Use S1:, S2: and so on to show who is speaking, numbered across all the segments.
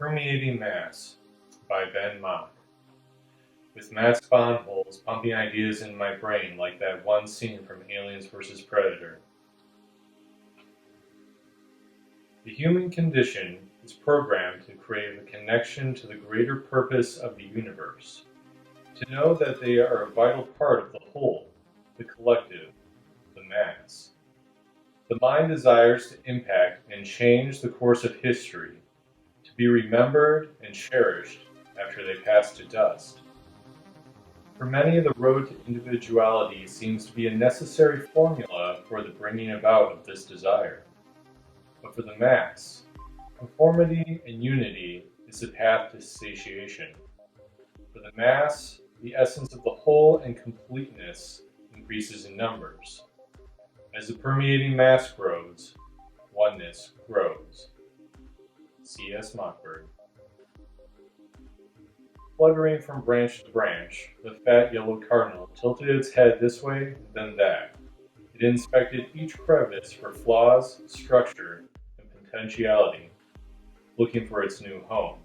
S1: Permeating Mass by Ben Mach. With Matt Sponholz pumping ideas in my brain like that one scene from Aliens vs. Predator. The human condition is programmed to crave a connection to the greater purpose of the universe, to know that they are a vital part of the whole, the collective, the mass. The mind desires to impact and change the course of history, to be remembered and cherished after they pass to dust. For many, the road to individuality seems to be a necessary formula for the bringing about of this desire. But for the mass, conformity and unity is the path to satiation. For the mass, the essence of the whole and completeness increases in numbers. As the permeating mass grows, oneness grows. C.S. Machburd. Fluttering from branch to branch, the fat yellow cardinal tilted its head this way, then that. It inspected each crevice for flaws, structure, and potentiality, looking for its new home.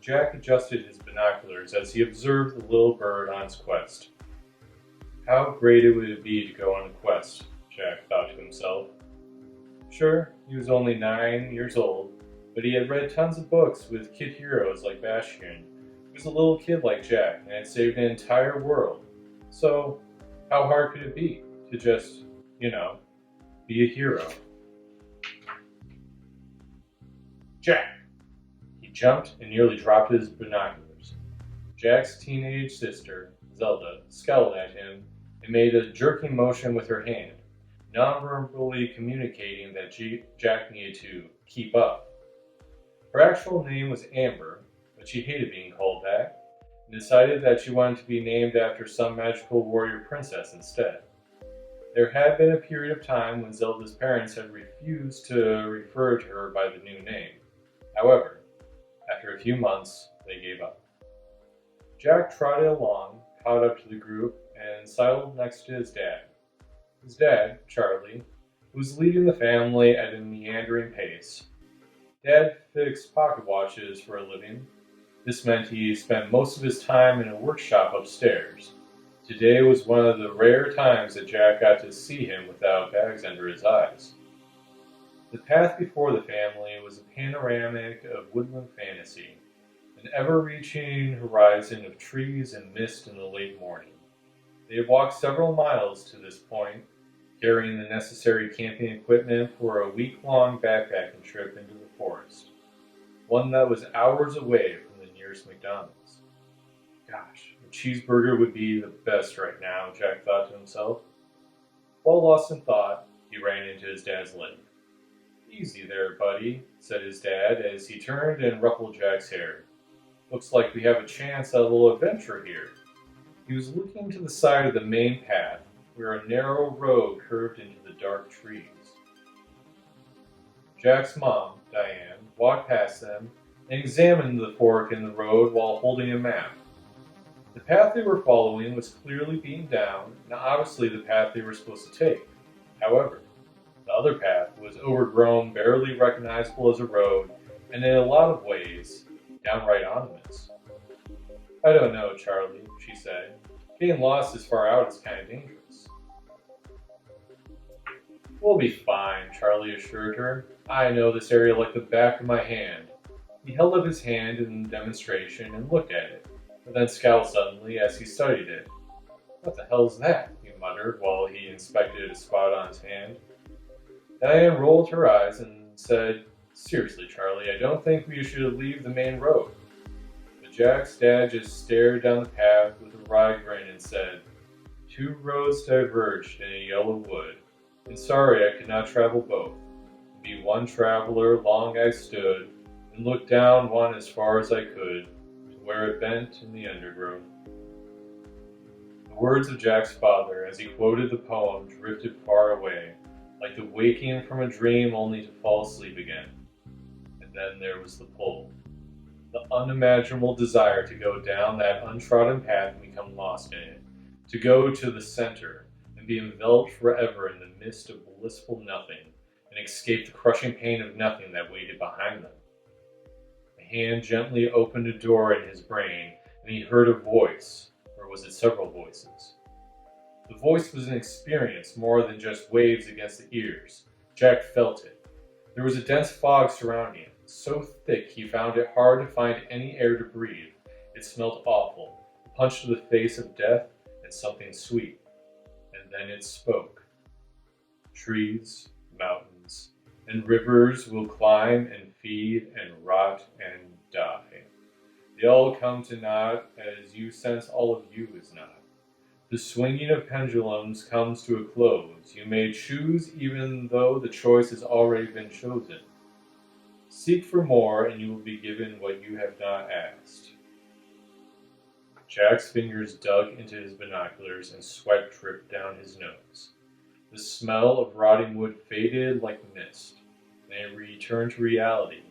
S1: Jack adjusted his binoculars as he observed the little bird on its quest. How great it would be to go on a quest, Jack thought to himself. Sure, he was only 9 years old, but he had read tons of books with kid heroes like Bastion. He was a little kid like Jack and had saved an entire world. So, how hard could it be to just, be a hero? Jack! He jumped and nearly dropped his binoculars. Jack's teenage sister, Zelda, scowled at him and made a jerking motion with her hand, non-verbally communicating that Jack needed to keep up. Her actual name was Amber, but she hated being called that, and decided that she wanted to be named after some magical warrior princess instead. There had been a period of time when Zelda's parents had refused to refer to her by the new name. However, after a few months, they gave up. Jack trotted along, caught up to the group, and sidled next to his dad. His dad, Charlie, was leading the family at a meandering pace. Dad fixed pocket watches for a living. This meant he spent most of his time in a workshop upstairs. Today was one of the rare times that Jack got to see him without bags under his eyes. The path before the family was a panoramic of woodland fantasy, an ever-reaching horizon of trees and mist in the late morning. They had walked several miles to this point, carrying the necessary camping equipment for a week-long backpacking trip into the forest, one that was hours away from the nearest McDonald's. Gosh, a cheeseburger would be the best right now, Jack thought to himself. While lost in thought, he ran into his dad's leg. Easy there, buddy, said his dad as he turned and ruffled Jack's hair. Looks like we have a chance at a little adventure here. He was looking to the side of the main path, where a narrow road curved into the dark trees. Jack's mom, Diane, walked past them and examined the fork in the road while holding a map. The path they were following was clearly beaten down, and obviously the path they were supposed to take. However, the other path was overgrown, barely recognizable as a road, and in a lot of ways, downright ominous. I don't know, Charlie, she said. Getting lost this far out is kind of dangerous. We'll be fine, Charlie assured her. I know this area like the back of my hand. He held up his hand in demonstration and looked at it, but then scowled suddenly as he studied it. What the hell's that? He muttered while he inspected a spot on his hand. Diane rolled her eyes and said, Seriously, Charlie, I don't think we should leave the main road. But Jack's dad just stared down the path with a wry grin and said, 2 roads diverged in a yellow wood, and sorry I could not travel both. To be one traveler, long I stood, and looked down one as far as I could, to where it bent in the undergrowth. The words of Jack's father, as he quoted the poem, drifted far away, like the waking from a dream only to fall asleep again. And then there was the pull. The unimaginable desire to go down that untrodden path and become lost in it. To go to the center and be enveloped forever in the mist of blissful nothing and escape the crushing pain of nothing that waited behind them. A hand gently opened a door in his brain, and he heard a voice, or was it several voices? The voice was an experience more than just waves against the ears. Jack felt it. There was a dense fog surrounding him, so thick he found it hard to find any air to breathe. It smelled awful, a punch to the face of death, and something sweet. And then it spoke. Trees, mountains, and rivers will climb and feed and rot and die. They all come to naught as you sense all of you is not. The swinging of pendulums comes to a close. You may choose even though the choice has already been chosen. Seek for more and you will be given what you have not asked. Jack's fingers dug into his binoculars and sweat dripped down his nose. The smell of rotting wood faded like mist, and he returned to reality.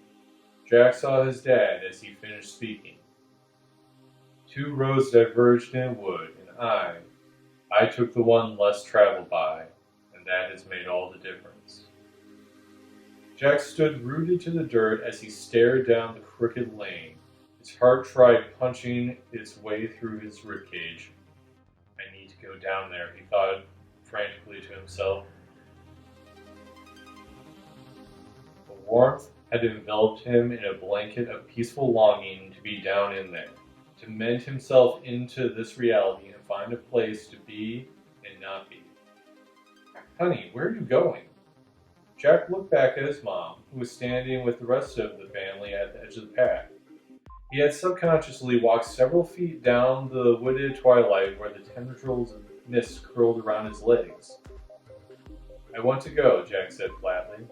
S1: Jack saw his dad as he finished speaking. Two roads diverged in a wood, and I took the one less traveled by, and that has made all the difference. Jack stood rooted to the dirt as he stared down the crooked lane. His heart tried punching its way through his ribcage. I need to go down there, he thought frantically to himself. The warmth had enveloped him in a blanket of peaceful longing to be down in there, to mend himself into this reality and find a place to be and not be. Honey, where are you going? Jack looked back at his mom, who was standing with the rest of the family at the edge of the path. He had subconsciously walked several feet down the wooded twilight where the tendrils of mist curled around his legs. I want to go, Jack said flatly.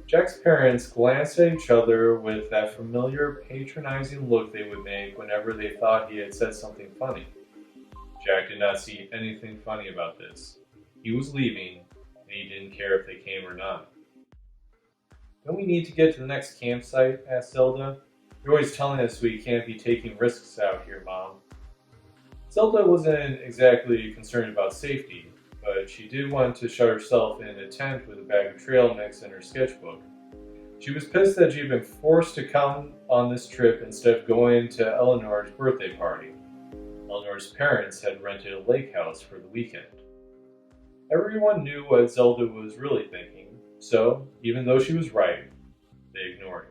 S1: Jack's parents glanced at each other with that familiar, patronizing look they would make whenever they thought he had said something funny. Jack did not see anything funny about this. He was leaving, and he didn't care if they came or not. Don't we need to get to the next campsite? Asked Zelda. You're always telling us we can't be taking risks out here, Mom. Zelda wasn't exactly concerned about safety, but she did want to shut herself in a tent with a bag of trail mix in her sketchbook. She was pissed that she had been forced to come on this trip instead of going to Eleanor's birthday party. Eleanor's parents had rented a lake house for the weekend. Everyone knew what Zelda was really thinking, so, even though she was right, they ignored her.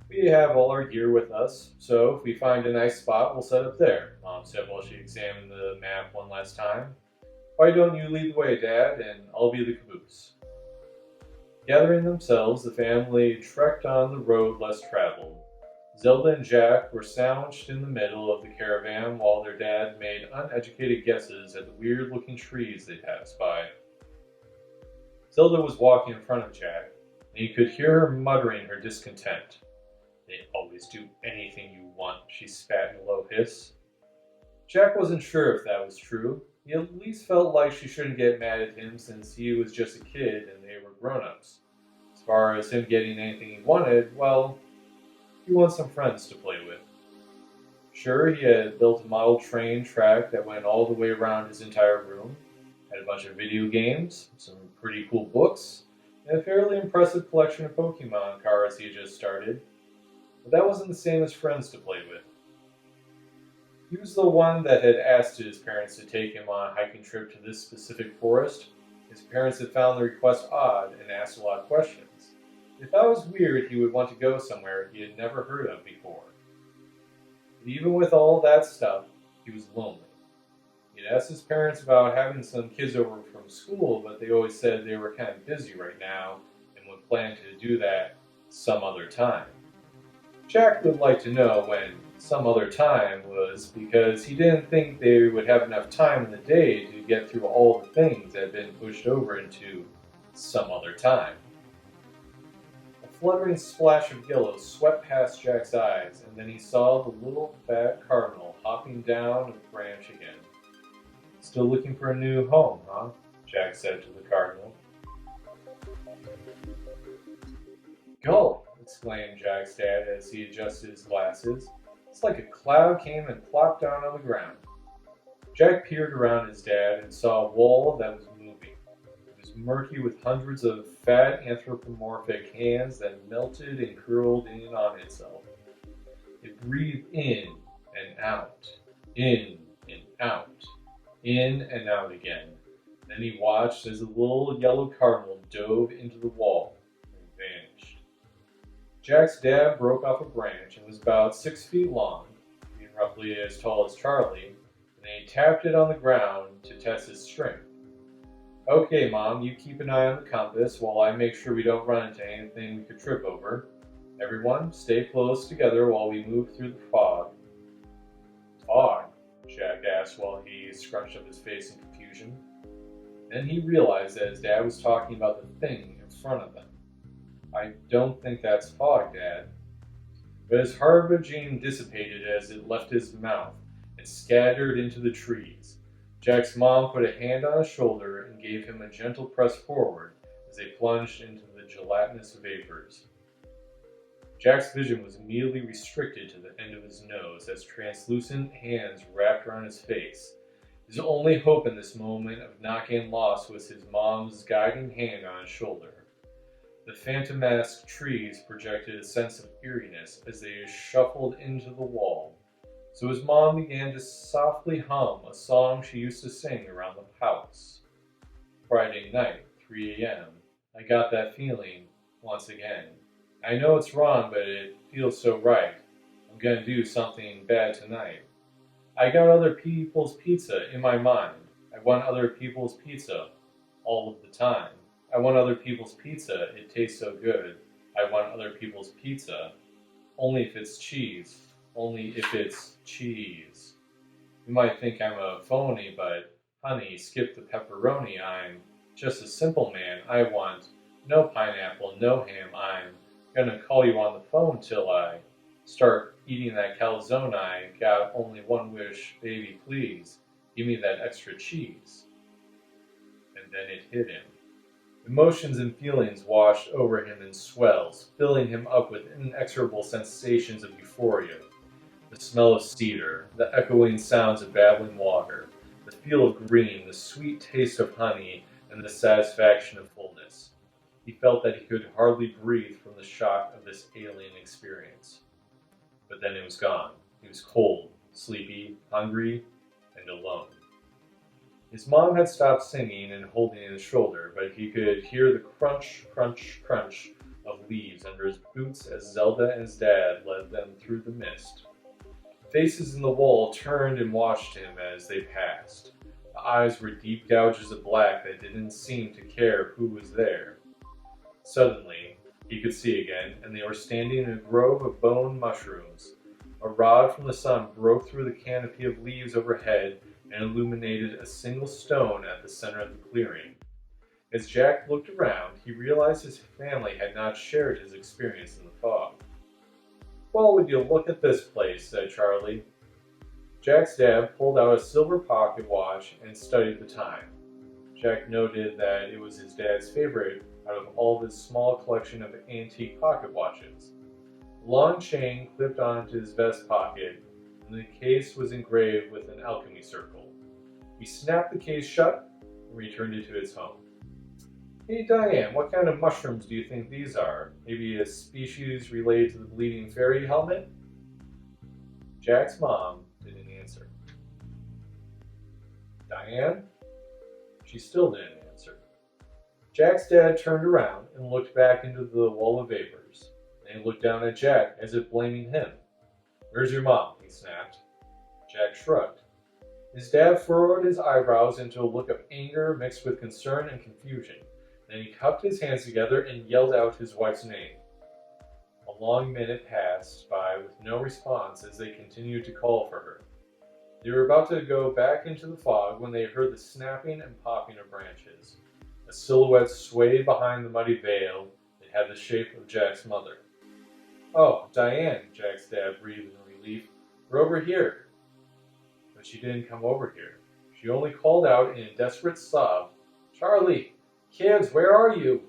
S1: We have all our gear with us, so if we find a nice spot, we'll set up there, Mom said while she examined the map one last time. Why don't you lead the way, Dad, and I'll be the caboose. Gathering themselves, the family trekked on the road less traveled. Zelda and Jack were sandwiched in the middle of the caravan while their dad made uneducated guesses at the weird-looking trees they passed by. Zelda was walking in front of Jack, and he could hear her muttering her discontent. They always do anything you want, she spat in a low hiss. Jack wasn't sure if that was true. He at least felt like she shouldn't get mad at him since he was just a kid and they were grown-ups. As far as him getting anything he wanted, well, he wanted some friends to play with. Sure, he had built a model train track that went all the way around his entire room, had a bunch of video games, some pretty cool books, and a fairly impressive collection of Pokemon cards he had just started. But that wasn't the same as friends to play with. He was the one that had asked his parents to take him on a hiking trip to this specific forest. His parents had found the request odd and asked a lot of questions. They thought it was weird he would want to go somewhere he had never heard of before. But even with all that stuff, he was lonely. He had asked his parents about having some kids over from school, but they always said they were kind of busy right now and would plan to do that some other time. Jack would like to know when some other time was because he didn't think they would have enough time in the day to get through all the things that had been pushed over into some other time. A fluttering splash of yellow swept past Jack's eyes, and then he saw the little fat cardinal hopping down a branch again. Still looking for a new home, huh? Jack said to the cardinal. Gulp! Exclaimed Jack's dad as he adjusted his glasses. It's like a cloud came and plopped down on the ground. Jack peered around his dad and saw a wall that was moving. It was was murky with hundreds of fat anthropomorphic hands that melted and curled in on itself. It breathed in and out, in and out, in and out again. Then he watched as a little yellow cardinal dove into the wall and vanished. Jack's dad broke off a branch and was about 6 feet long, being roughly as tall as Charlie, and he tapped it on the ground to test its strength. Okay, Mom, you keep an eye on the compass while I make sure we don't run into anything we could trip over. Everyone, stay close together while we move through the fog. Fog? Jack asked while he scrunched up his face in confusion. Then he realized that his dad was talking about the thing in front of them. I don't think that's fog, Dad. But his harbinger dissipated as it left his mouth and scattered into the trees. Jack's mom put a hand on his shoulder and gave him a gentle press forward as they plunged into the gelatinous vapors. Jack's vision was immediately restricted to the end of his nose as translucent hands wrapped around his face. His only hope in this moment of not getting lost was his mom's guiding hand on his shoulder. The phantomesque trees projected a sense of eeriness as they shuffled into the wall, so his mom began to softly hum a song she used to sing around the house. Friday night, 3 a.m. I got that feeling once again. I know it's wrong, but it feels so right. I'm gonna do something bad tonight. I got other people's pizza in my mind. I want other people's pizza all of the time. I want other people's pizza. It tastes so good. I want other people's pizza. Only if it's cheese. Only if it's cheese. You might think I'm a phony, but honey, skip the pepperoni. I'm just a simple man. I want no pineapple, no ham. I'm gonna call you on the phone till I start eating that calzone. I got only one wish, baby, please. Give me that extra cheese. And then it hit him. Emotions and feelings washed over him in swells, filling him up with inexorable sensations of euphoria. The smell of cedar, the echoing sounds of babbling water, the feel of green, the sweet taste of honey, and the satisfaction of fullness. He felt that he could hardly breathe from the shock of this alien experience. But then it was gone. He was cold, sleepy, hungry, and alone. His mom had stopped singing and holding his shoulder, but he could hear the crunch, crunch, crunch of leaves under his boots as Zelda and his dad led them through the mist. Faces in the wall turned and watched him as they passed. The eyes were deep gouges of black that didn't seem to care who was there. Suddenly, he could see again, and they were standing in a grove of bone mushrooms. A rod from the sun broke through the canopy of leaves overhead and illuminated a single stone at the center of the clearing. As Jack looked around, he realized his family had not shared his experience in the fog. Well, would you look at this place, said Charlie. Jack's dad pulled out a silver pocket watch and studied the time. Jack noted that it was his dad's favorite out of all of his small collection of antique pocket watches. A long chain clipped onto his vest pocket, and the case was engraved with an alchemy circle. He snapped the case shut and returned it to its home. Hey Diane, what kind of mushrooms do you think these are? Maybe a species related to the bleeding fairy helmet? Jack's mom didn't answer. Diane? She still didn't answer. Jack's dad turned around and looked back into the wall of vapors. Then he looked down at Jack as if blaming him. Where's your mom? He snapped. Jack shrugged. His dad furrowed his eyebrows into a look of anger mixed with concern and confusion. Then he cupped his hands together and yelled out his wife's name. A long minute passed by with no response as they continued to call for her. They were about to go back into the fog when they heard the snapping and popping of branches. A silhouette swayed behind the muddy veil that had the shape of Jack's mother. Oh, Diane, Jack's dad breathed in relief. We're over here. But she didn't come over here. She only called out in a desperate sob, Charlie, kids, where are you?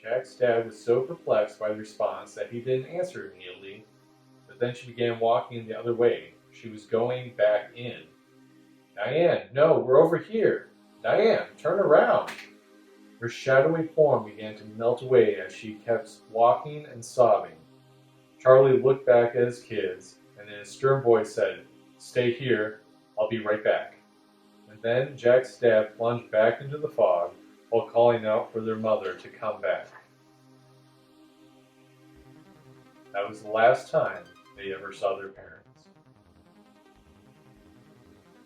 S1: Jack's dad was so perplexed by the response that he didn't answer immediately, but then she began walking the other way. She was going back in. Diane, no, we're over here. Diane, turn around. Her shadowy form began to melt away as she kept walking and sobbing. Charlie looked back at his kids, and in a stern voice said, "Stay here, I'll be right back." And then Jack's dad plunged back into the fog while calling out for their mother to come back. That was the last time they ever saw their parents.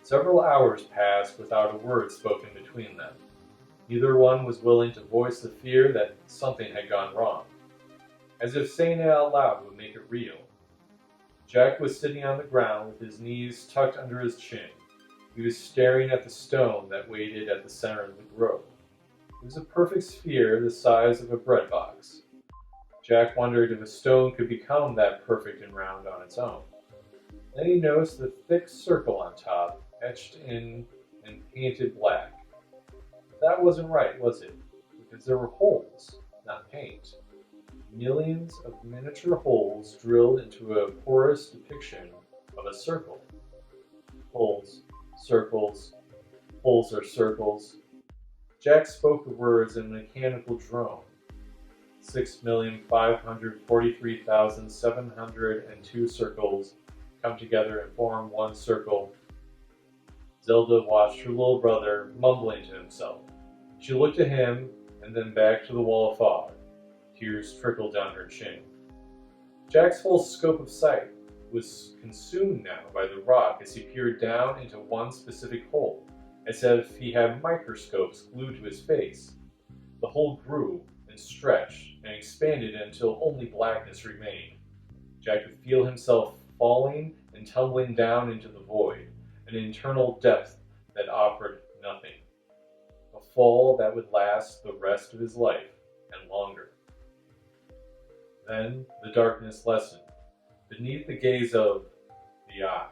S1: Several hours passed without a word spoken between them. Neither one was willing to voice the fear that something had gone wrong, as if saying it out loud would make it real. Jack was sitting on the ground with his knees tucked under his chin. He was staring at the stone that waited at the center of the grove. It was a perfect sphere the size of a bread box. Jack wondered if a stone could become that perfect and round on its own. Then he noticed the thick circle on top, etched in and painted black. That wasn't right, was it? Because there were holes, not paint. Millions of miniature holes drilled into a porous depiction of a circle. Holes, circles, holes are circles. Jack spoke the words in a mechanical drone. 6,543,702 circles come together and form one circle. Zelda watched her little brother, mumbling to himself. She looked at him and then back to the wall of fog. Tears trickled down her chin. Jack's whole scope of sight was consumed now by the rock as he peered down into one specific hole, as if he had microscopes glued to his face. The hole grew and stretched and expanded until only blackness remained. Jack could feel himself falling and tumbling down into the void, an internal depth that offered nothing. A fall that would last the rest of his life and longer. Then the darkness lessened, beneath the gaze of the eye.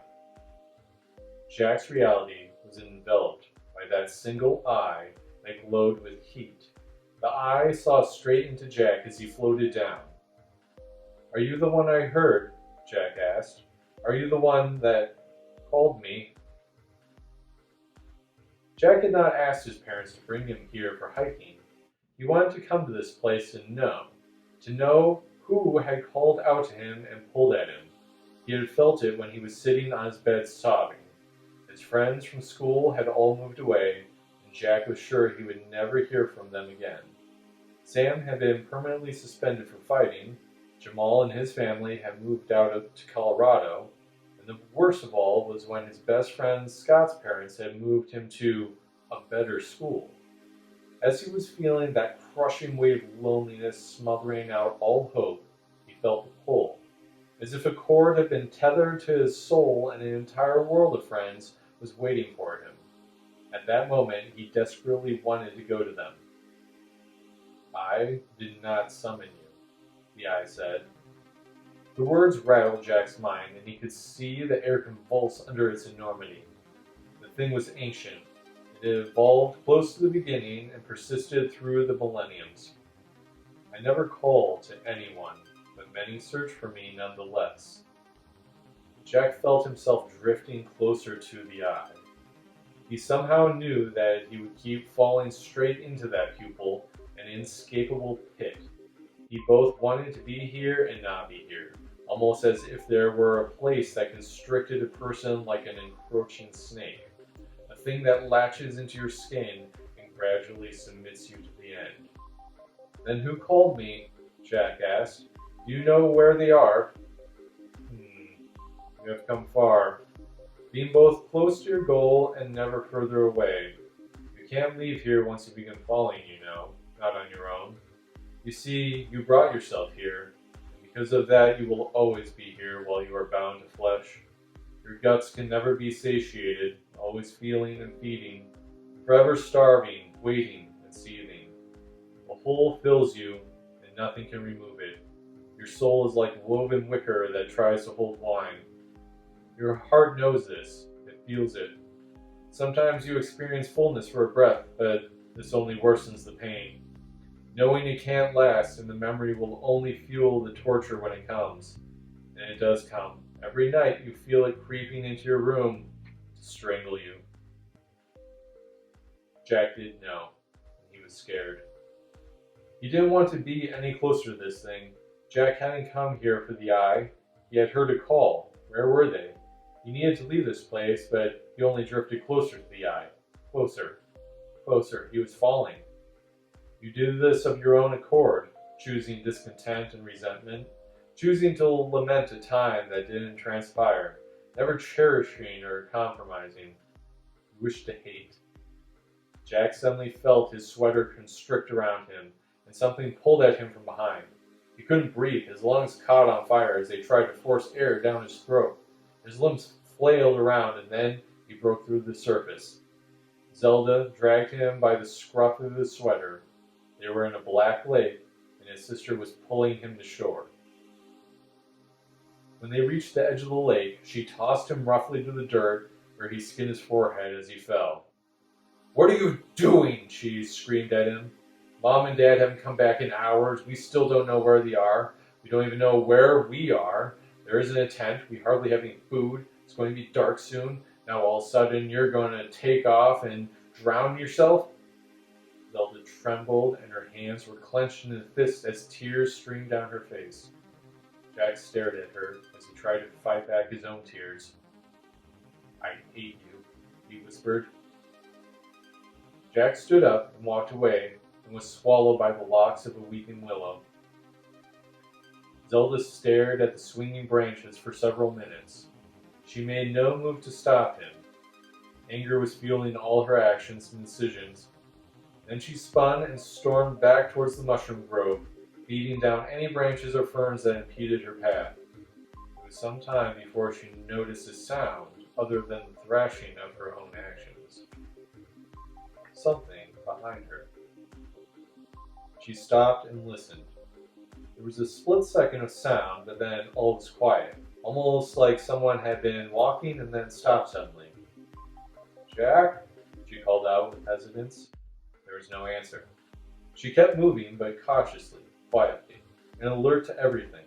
S1: Jack's reality was enveloped by that single eye that glowed with heat. The eye saw straight into Jack as he floated down. "Are you the one I heard?" Jack asked. "Are you the one that called me?" Jack had not asked his parents to bring him here for hiking. He wanted to come to this place and to know who had called out to him and pulled at him. He had felt it when he was sitting on his bed sobbing. His friends from school had all moved away, and Jack was sure he would never hear from them again. Sam had been permanently suspended for fighting. Jamal and his family had moved out to Colorado, and the worst of all was when his best friend Scott's parents had moved him to a better school. As he was feeling that crushing weight of loneliness smothering out all hope, he felt the pull, as if a cord had been tethered to his soul and an entire world of friends was waiting for him. At that moment, he desperately wanted to go to them. "I did not summon you," the eye said. The words rattled Jack's mind, and he could see the air convulse under its enormity. The thing was ancient. It evolved close to the beginning and persisted through the millenniums. "I never called to anyone, but many searched for me nonetheless." Jack felt himself drifting closer to the eye. He somehow knew that he would keep falling straight into that pupil, an inescapable pit. He both wanted to be here and not be here, almost as if there were a place that constricted a person like an encroaching snake. A thing that latches into your skin and gradually submits you to the end. "Then who called me?" Jack asked. "Do you know where they are?" "You have come far, being both close to your goal and never further away. You can't leave here once you begin falling, not on your own. You see, you brought yourself here, and because of that you will always be here while you are bound to flesh. Your guts can never be satiated, always feeling and feeding, forever starving, waiting, and seething. A hole fills you, and nothing can remove it. Your soul is like woven wicker that tries to hold wine. Your heart knows this, it feels it. Sometimes you experience fullness for a breath, but this only worsens the pain. Knowing it can't last, and the memory will only fuel the torture when it comes. And it does come. Every night you feel it creeping into your room to strangle you." Jack didn't know, and he was scared. He didn't want to be any closer to this thing. Jack hadn't come here for the eye. He had heard a call. Where were they? He needed to leave this place, but he only drifted closer to the eye. Closer. Closer. He was falling. You did this of your own accord, choosing discontent and resentment, choosing to lament a time that didn't transpire, never cherishing or compromising. You wished to hate. Jack suddenly felt his sweater constrict around him, and something pulled at him from behind. He couldn't breathe. His lungs caught on fire as they tried to force air down his throat. His limbs flailed around, and then he broke through the surface. Zelda dragged him by the scruff of his sweater. They were in a black lake, and his sister was pulling him to shore. When they reached the edge of the lake, she tossed him roughly to the dirt, where he skinned his forehead as he fell. "What are you doing?" she screamed at him. "Mom and Dad haven't come back in hours. We still don't know where they are. We don't even know where we are. There isn't a tent. We hardly have any food. It's going to be dark soon. Now all of a sudden you're going to take off and drown yourself?" Zelda trembled, and her hands were clenched in a fist as tears streamed down her face. Jack stared at her as he tried to fight back his own tears. "I hate you," he whispered. Jack stood up and walked away, and was swallowed by the locks of a weeping willow. Zelda stared at the swinging branches for several minutes. She made no move to stop him. Anger was fueling all her actions and decisions. Then she spun and stormed back towards the mushroom grove, beating down any branches or ferns that impeded her path. It was some time before she noticed a sound other than the thrashing of her own actions. Something behind her. She stopped and listened. There was a split second of sound, but then all was quiet, almost like someone had been walking and then stopped suddenly. "Jack?" she called out with hesitance. There was no answer. She kept moving, but cautiously, quietly, and alert to everything.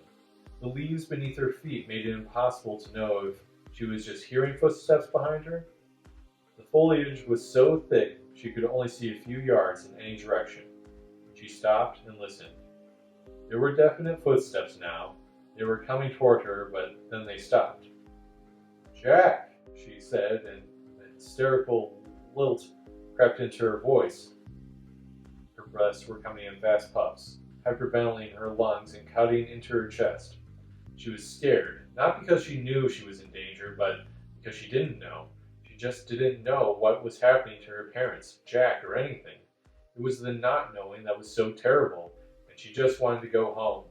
S1: The leaves beneath her feet made it impossible to know if she was just hearing footsteps behind her. The foliage was so thick she could only see a few yards in any direction. She stopped and listened. There were definite footsteps now. They were coming toward her, but then they stopped. "Jack," she said, and an hysterical lilt crept into her voice. Her breaths were coming in fast puffs, hyperventilating her lungs and cutting into her chest. She was scared, not because she knew she was in danger, but because she didn't know. She just didn't know what was happening to her parents, Jack, or anything. It was the not knowing that was so terrible, and she just wanted to go home.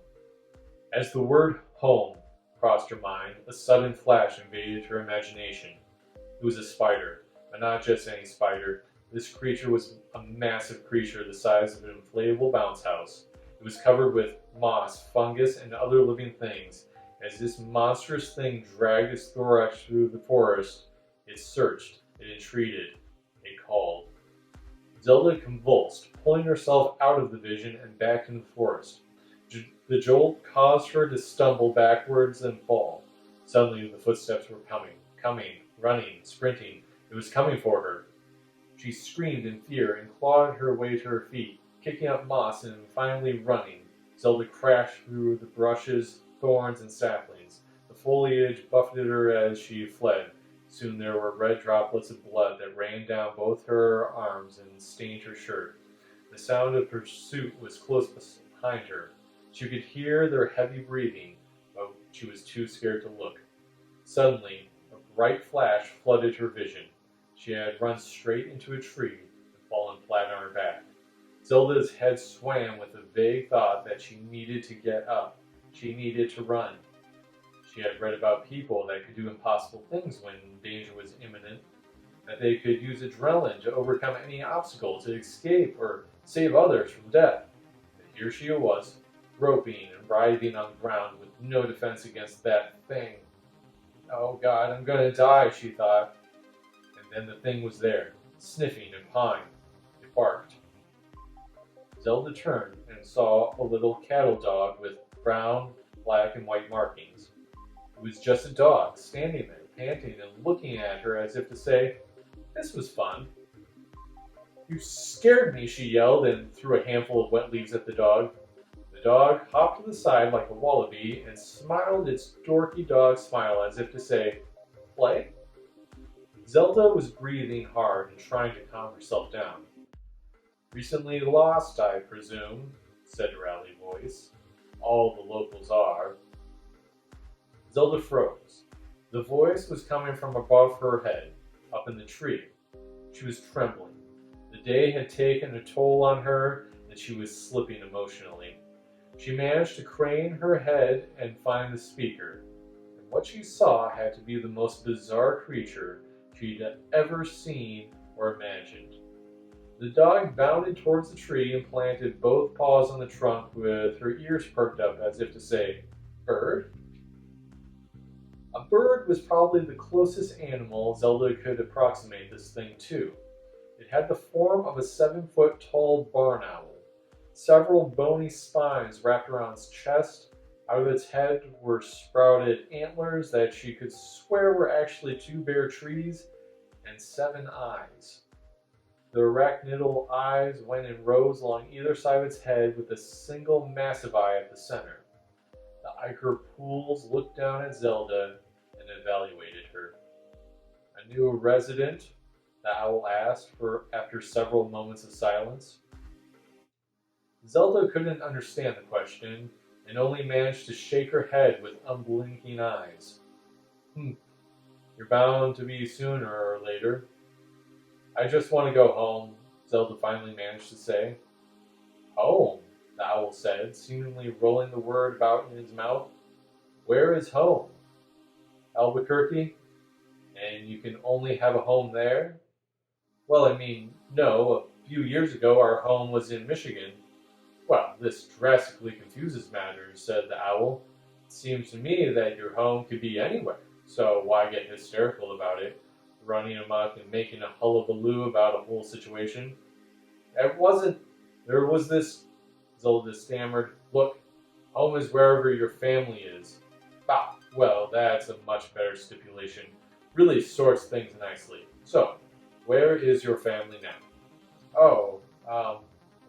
S1: As the word home crossed her mind, a sudden flash invaded her imagination. It was a spider, but not just any spider. This creature was a massive creature the size of an inflatable bounce house. It was covered with moss, fungus, and other living things. As this monstrous thing dragged its thorax through the forest, it searched, it entreated, it called. Zelda convulsed, pulling herself out of the vision and back into the forest. The jolt caused her to stumble backwards and fall. Suddenly the footsteps were coming, running, sprinting. It was coming for her. She screamed in fear and clawed her way to her feet, kicking up moss and finally running. Zelda crashed through the brushes, thorns, and saplings. The foliage buffeted her as she fled. Soon there were red droplets of blood that rained down both her arms and stained her shirt. The sound of pursuit was close behind her. She could hear their heavy breathing, but she was too scared to look. Suddenly, a bright flash flooded her vision. She had run straight into a tree and fallen flat on her back. Zelda's head swam with a vague thought that she needed to get up. She needed to run. She had read about people that could do impossible things when danger was imminent, that they could use adrenaline to overcome any obstacle, to escape or save others from death. But here she was, groping and writhing on the ground with no defense against that thing. "Oh God, I'm going to die," she thought. And then the thing was there, sniffing and pawing. It barked. Zelda turned and saw a little cattle dog with brown, black, and white markings. It was just a dog, standing there, panting and looking at her as if to say, "This was fun." You scared me, she yelled and threw a handful of wet leaves at the dog. The dog hopped to the side like a wallaby and smiled its dorky dog smile as if to say, "Play?" Zelda was breathing hard and trying to calm herself down. "Recently lost, I presume," said a rowdy voice. "All the locals are." Zelda froze. The voice was coming from above her head, up in the tree. She was trembling. The day had taken a toll on her, and she was slipping emotionally. She managed to crane her head and find the speaker, and what she saw had to be the most bizarre creature she'd ever seen or imagined. The dog bounded towards the tree and planted both paws on the trunk with her ears perked up as if to say, "Bird?" A bird was probably the closest animal Zelda could approximate this thing to. It had the form of a 7-foot tall barn owl. Several bony spines wrapped around its chest. Out of its head were sprouted antlers that she could swear were actually 2 bare trees, and 7 eyes. The arachnidal eyes went in rows along either side of its head with a single massive eye at the center. The ichor pools looked down at Zelda and evaluated her. "A new resident?" the owl asked after several moments of silence. Zelda couldn't understand the question and only managed to shake her head with unblinking eyes. You're bound to be sooner or later." "I just want to go home," Zelda finally managed to say. "Home," the owl said, seemingly rolling the word about in his mouth. "Where is home? Albuquerque? And you can only have a home there?" "Well, I mean, no, a few years ago our home was in Michigan." "Well, this drastically confuses matters," said the owl. "It seems to me that your home could be anywhere, so why get hysterical about it, running amok and making a hullabaloo about a whole situation?" "It wasn't, there was this," Zelda stammered. "Look, home is wherever your family is." "Ah, well, that's a much better stipulation. Really sorts things nicely. So, where is your family now?" "Oh,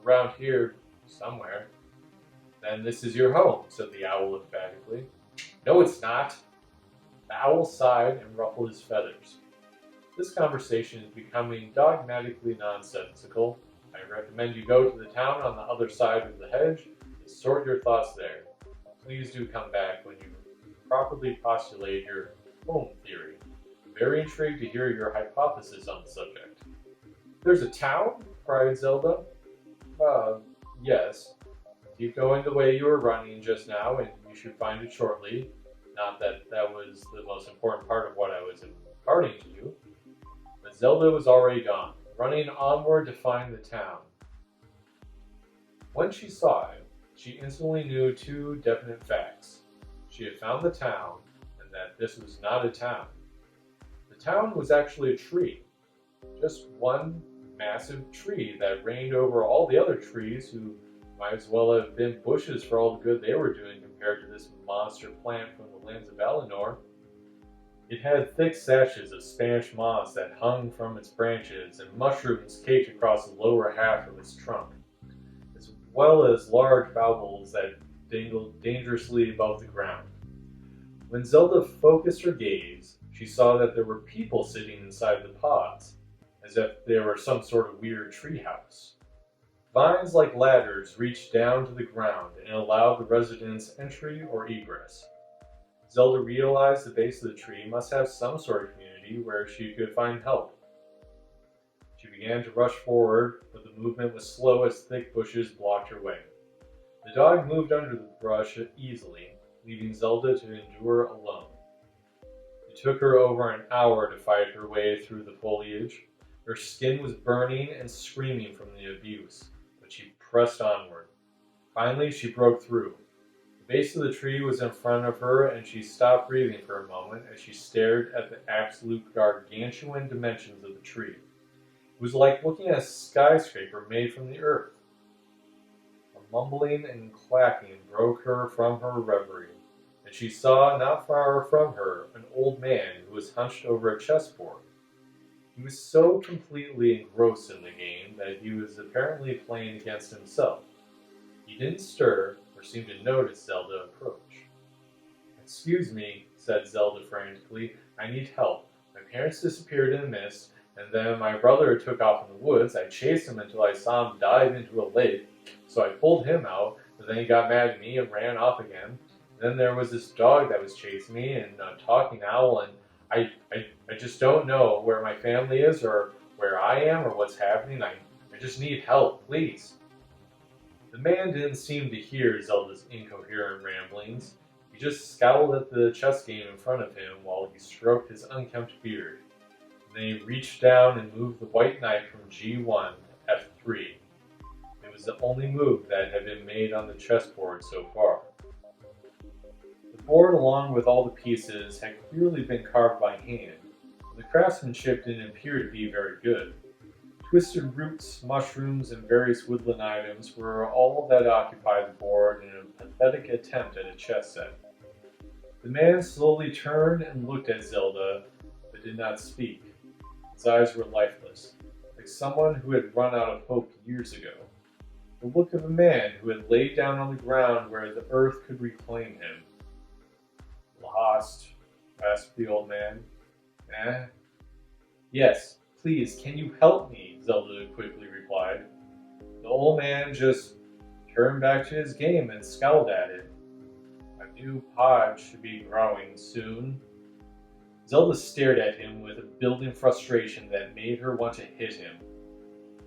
S1: around here somewhere." "Then this is your home," said the owl emphatically. "No, it's not." The owl sighed and ruffled his feathers. "This conversation is becoming dogmatically nonsensical. I recommend you go to the town on the other side of the hedge and sort your thoughts there. Please do come back when you properly postulate your home theory. I'm very intrigued to hear your hypothesis on the subject." "There's a town?" cried Zelda. Yes. Keep going the way you were running just now, and you should find it shortly. Not that that was the most important part of what I was imparting to you." But Zelda was already gone, running onward to find the town. When she saw it, she instantly knew 2 definite facts. She had found the town, and that this was not a town. The town was actually a tree. Just one massive tree that reigned over all the other trees who might as well have been bushes for all the good they were doing compared to this monster plant from the lands of Valinor. It had thick sashes of Spanish moss that hung from its branches and mushrooms caked across the lower half of its trunk, as well as large baubles that dangled dangerously above the ground. When Zelda focused her gaze, she saw that there were people sitting inside the pods, as if they were some sort of weird treehouse. Vines like ladders reached down to the ground and allowed the residents entry or egress. Zelda realized the base of the tree must have some sort of community where she could find help. She began to rush forward, but the movement was slow as thick bushes blocked her way. The dog moved under the brush easily, leaving Zelda to endure alone. It took her over an hour to fight her way through the foliage. Her skin was burning and screaming from the abuse, but she pressed onward. Finally, she broke through. The base of the tree was in front of her, and she stopped breathing for a moment as she stared at the absolute gargantuan dimensions of the tree. It was like looking at a skyscraper made from the earth. A mumbling and clacking broke her from her reverie, and she saw not far from her an old man who was hunched over a chessboard. He was so completely engrossed in the game that he was apparently playing against himself. He didn't stir or seem to notice Zelda approach. "Excuse me," said Zelda frantically. "I need help. My parents disappeared in a mist, and then my brother took off in the woods. I chased him until I saw him dive into a lake, so I pulled him out, but then he got mad at me and ran off again. Then there was this dog that was chasing me, and a talking owl, and I just don't know where my family is, or where I am, or what's happening. I just need help, please." The man didn't seem to hear Zelda's incoherent ramblings. He just scowled at the chess game in front of him while he stroked his unkempt beard. Then he reached down and moved the white knight from G1 to F3. It was the only move that had been made on the chessboard so far. The board, along with all the pieces, had clearly been carved by hand, but the craftsmanship didn't appear to be very good. Twisted roots, mushrooms, and various woodland items were all that occupied the board in a pathetic attempt at a chess set. The man slowly turned and looked at Zelda, but did not speak. His eyes were lifeless, like someone who had run out of hope years ago. The look of a man who had laid down on the ground where the earth could reclaim him. "Lost?" asked the old man. "Eh?" "Yes, please, can you help me?" Zelda quickly replied. The old man just turned back to his game and scowled at it. "A new pod should be growing soon." Zelda stared at him with a building frustration that made her want to hit him.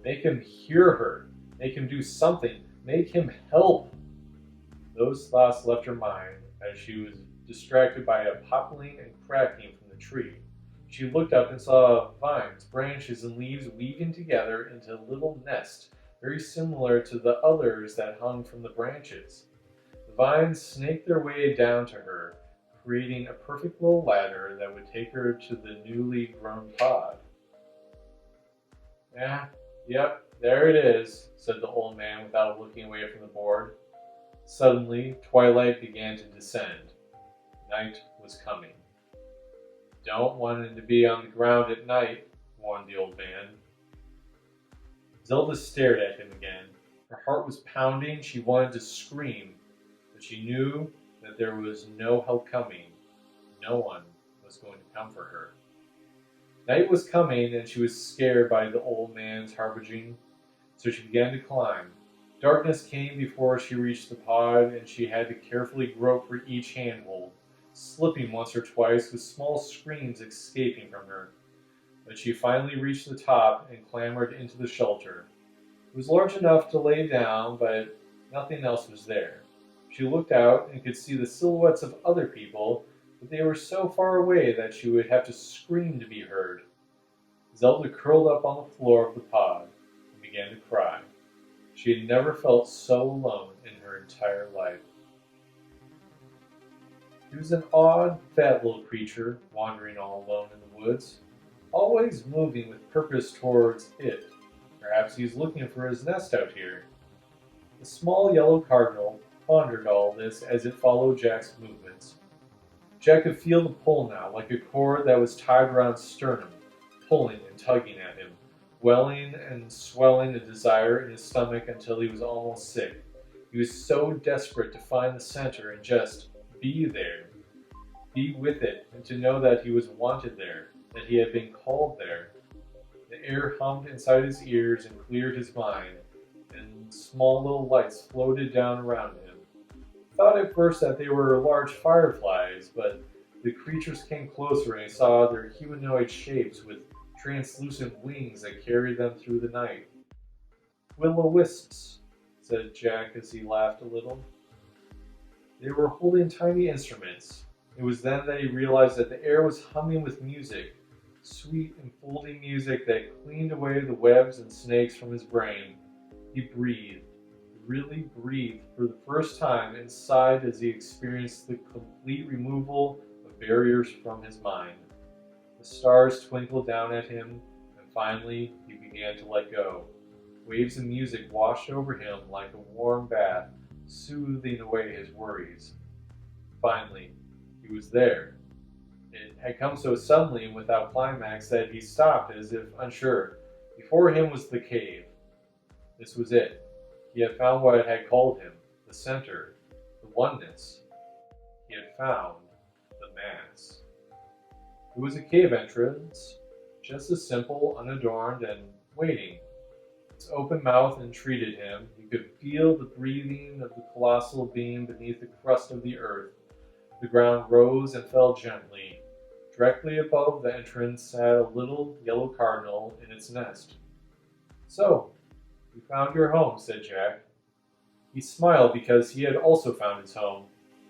S1: Make him hear her. Make him do something. Make him help. Those thoughts left her mind as she was distracted by a popping and cracking from the tree. She looked up and saw vines, branches, and leaves weaving together into a little nest, very similar to the others that hung from the branches. The vines snaked their way down to her, creating a perfect little ladder that would take her to the newly grown pod. Yep, there it is," said the old man without looking away from the board. Suddenly, twilight began to descend. Night was coming. "Don't want him to be on the ground at night," warned the old man. Zelda stared at him again. Her heart was pounding. She wanted to scream, but she knew that there was no help coming. No one was going to come for her. Night was coming, and she was scared by the old man's harbinging, so she began to climb. Darkness came before she reached the pod, and she had to carefully grope for each handhold, slipping once or twice with small screams escaping from her. But she finally reached the top and clambered into the shelter. It was large enough to lay down, but nothing else was there. She looked out and could see the silhouettes of other people, but they were so far away that she would have to scream to be heard. Zelda curled up on the floor of the pod and began to cry. She had never felt so alone in her entire life. He was an odd, fat little creature, wandering all alone in the woods, always moving with purpose towards it. Perhaps he was looking for his nest out here. The small yellow cardinal pondered all this as it followed Jack's movements. Jack could feel the pull now, like a cord that was tied around his sternum, pulling and tugging at him, welling and swelling a desire in his stomach until he was almost sick. He was so desperate to find the center and just be there, be with it, and to know that he was wanted there, that he had been called there. The air hummed inside his ears and cleared his mind, and small little lights floated down around him. He thought at first that they were large fireflies, but the creatures came closer and he saw their humanoid shapes with translucent wings that carried them through the night. "Will-o-wisps," said Jack as he laughed a little. They were holding tiny instruments. It was then that he realized that the air was humming with music, sweet enfolding music that cleaned away the webs and snakes from his brain. He breathed, really breathed for the first time, and sighed as he experienced the complete removal of barriers from his mind. The stars twinkled down at him, and finally he began to let go. Waves of music washed over him like a warm bath, soothing away his worries. Finally, he was there. It had come so suddenly and without climax that he stopped as if unsure. Before him was the cave. This was it. He had found what had called him, the center, the oneness. He had found the mass. It was a cave entrance, just as simple, unadorned, and waiting. Its open mouth entreated him. He could feel the breathing of the colossal being beneath the crust of the earth. The ground rose and fell gently. Directly above the entrance sat a little yellow cardinal in its nest. "So, you found your home," said Jack. He smiled because he had also found his home.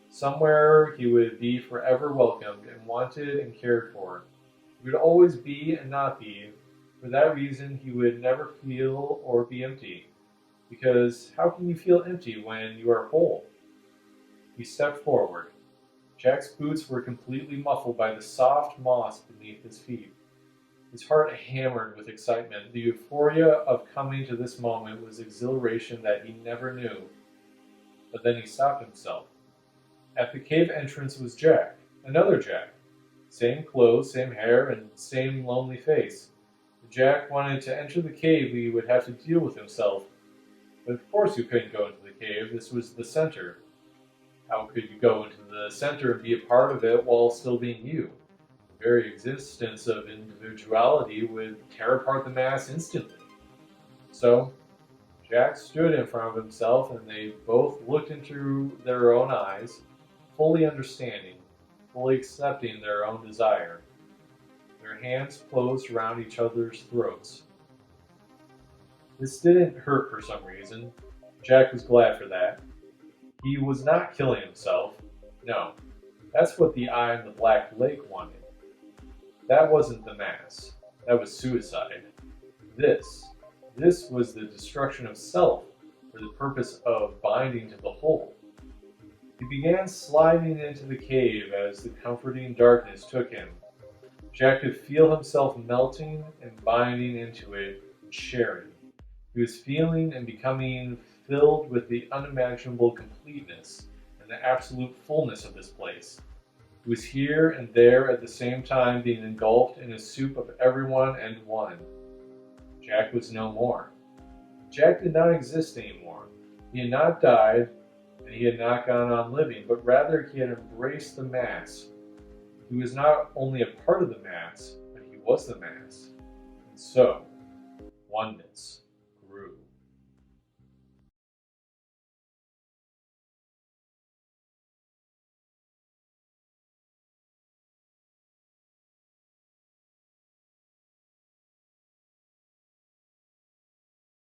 S1: Somewhere he would be forever welcomed and wanted and cared for. He would always be and not be. For that reason he would never feel or be empty. Because how can you feel empty when you are whole? He stepped forward. Jack's boots were completely muffled by the soft moss beneath his feet. His heart hammered with excitement. The euphoria of coming to this moment was exhilaration that he never knew. But then he stopped himself. At the cave entrance was Jack, another Jack. Same clothes, same hair, and same lonely face. If Jack wanted to enter the cave, he would have to deal with himself. But of course you couldn't go into the cave. This was the center. How could you go into the center and be a part of it while still being you? The very existence of individuality would tear apart the mass instantly. So, Jack stood in front of himself, and they both looked into their own eyes, fully understanding, fully accepting their own desire. Their hands closed around each other's throats. This didn't hurt for some reason. Jack was glad for that. He was not killing himself. No, that's what the eye in the Black Lake wanted. That wasn't the mass. That was suicide. This was the destruction of self for the purpose of binding to the whole. He began sliding into the cave as the comforting darkness took him. Jack could feel himself melting and binding into it and sharing. He was feeling and becoming filled with the unimaginable completeness and the absolute fullness of this place. He was here and there at the same time, being engulfed in a soup of everyone and one. Jack was no more. Jack did not exist anymore. He had not died, and he had not gone on living, but rather he had embraced the mass. He was not only a part of the mass, but he was the mass. And so, oneness.